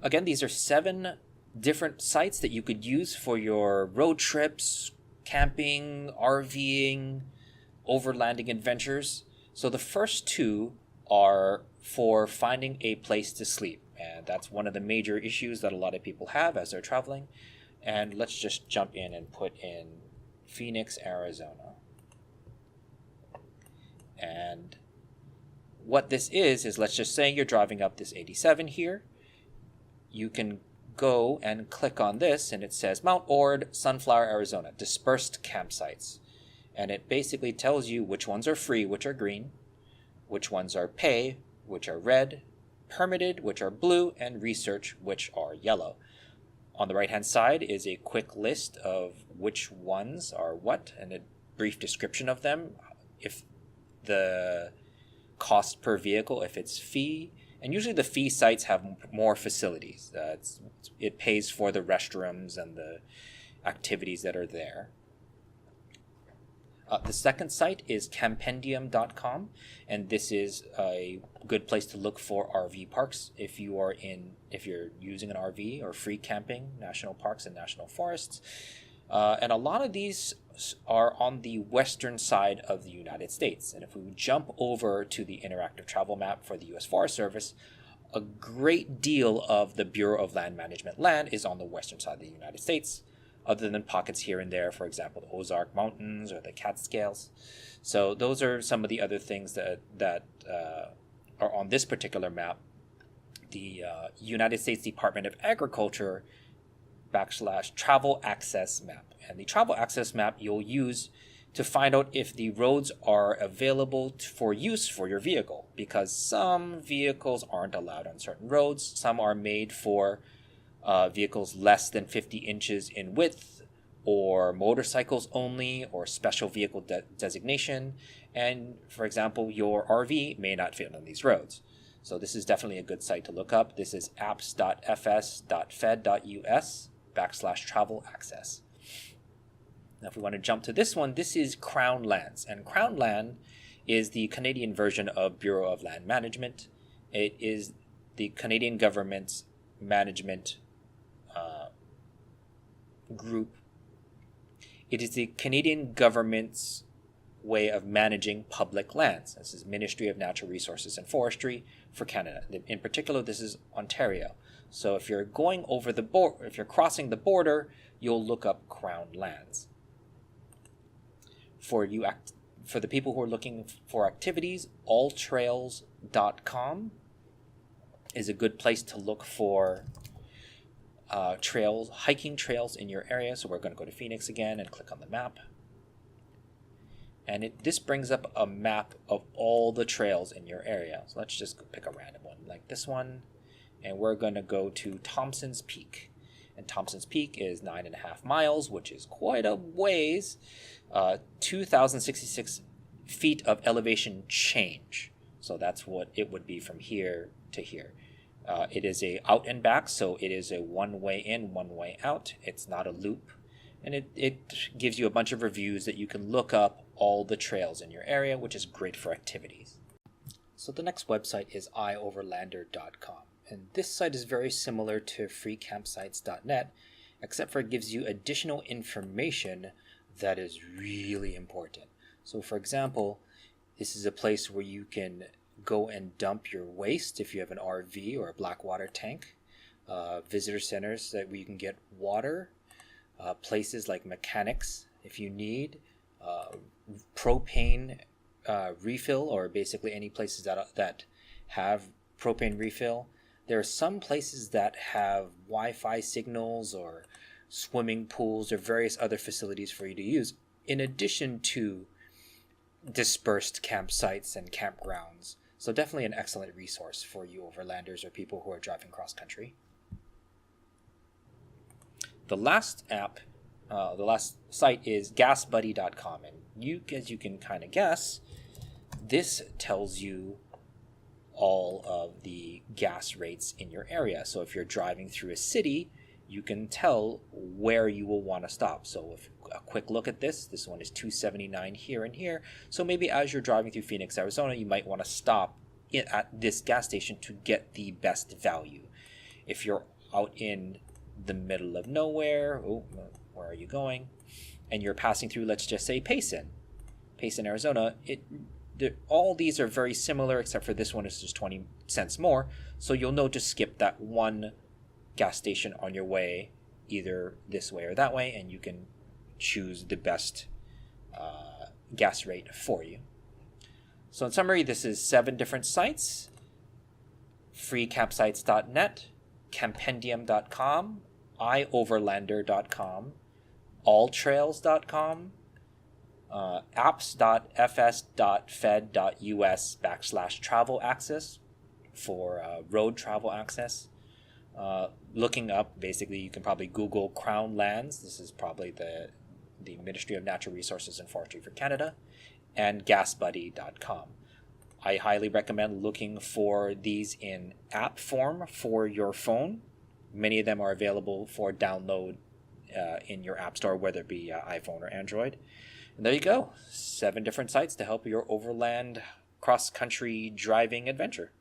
again, these are 7 different sites that you could use for your road trips, camping, RVing, overlanding adventures. So the first 2 are for finding a place to sleep. And that's one of the major issues that a lot of people have as they're traveling. And let's just jump in and put in Phoenix, Arizona. And what this is let's just say you're driving up this 87 here. You can go and click on this and it says Mount Ord, Sunflower, Arizona, dispersed campsites. And it basically tells you which ones are free, which are green, which ones are pay, which are red, permitted, which are blue, and research, which are yellow. On the right-hand side is a quick list of which ones are what and a brief description of them. If the cost per vehicle, if it's fee, and usually the fee sites have more facilities. It pays for the restrooms and the activities that are there. The second site is Campendium.com, and this is a good place to look for RV parks if you're using an RV or free camping, national parks and national forests. And a lot of these are on the western side of the United States. And if we would jump over to the interactive travel map for the U.S. Forest Service, a great deal of the Bureau of Land Management land is on the western side of the United States, other than pockets here and there, for example, the Ozark Mountains or the Catskills. So those are some of the other things that are on this particular map. The United States Department of Agriculture / travel access map. And the travel access map you'll use to find out if the roads are available for use for your vehicle, because some vehicles aren't allowed on certain roads. Some are made for vehicles less than 50 inches in width, or motorcycles only, or special vehicle designation. And for example, your RV may not fit on these roads. So this is definitely a good site to look up. This is apps.fs.fed.us /travel access. Now, if we want to jump to this one, this is Crown Lands. And Crown Land is the Canadian version of Bureau of Land Management. It is the Canadian government's management group. It is the Canadian government's way of managing public lands. This is Ministry of Natural Resources and Forestry for Canada. In particular, this is Ontario. So if you're going over the border, if you're crossing the border, you'll look up Crown Lands. For the people who are looking for activities, AllTrails.com is a good place to look for hiking trails in your area. So we're going to go to Phoenix again and click on the map. And this brings up a map of all the trails in your area. So let's just pick a random one like this one. And we're going to go to Thompson's Peak. And Thompson's Peak is 9.5 miles, which is quite a ways. 2,066 feet of elevation change. So that's what it would be from here to here. It is a out and back, so it is a one-way in, one-way out. It's not a loop. And it gives you a bunch of reviews that you can look up all the trails in your area, which is great for activities. So the next website is IOverlander.com. And this site is very similar to freecampsites.net, except for it gives you additional information that is really important. So for example, this is a place where you can go and dump your waste if you have an RV or a black water tank. Visitor centers where you can get water. Places like mechanics if you need. Propane refill, or basically any places that have propane refill. There are some places that have Wi-Fi signals or swimming pools or various other facilities for you to use, in addition to dispersed campsites and campgrounds. So definitely an excellent resource for you overlanders or people who are driving cross-country. The last site is gasbuddy.com, and as you can kind of guess, this tells you all of the gas rates in your area. So if you're driving through a city, you can tell where you will want to stop. So if a quick look at this one is $2.79 here and here. So maybe as you're driving through Phoenix, Arizona, you might want to stop at this gas station to get the best value. If you're out in the middle of nowhere, where are you going? And you're passing through, let's just say, Payson, Arizona. All these are very similar, except for this one is just 20 cents more. So you'll know to skip that one gas station on your way, either this way or that way, and you can choose the best gas rate for you. So in summary, this is 7 different sites: freecampsites.net, campendium.com, IOverlander.com, alltrails.com, apps.fs.fed.us/travel access for road travel access. Looking up, basically, you can probably Google Crown Lands. This is probably the Ministry of Natural Resources and Forestry for Canada, and gasbuddy.com. I highly recommend looking for these in app form for your phone. Many of them are available for download in your app store, whether it be iPhone or Android. And there you go, 7 different sites to help your overland cross-country driving adventure.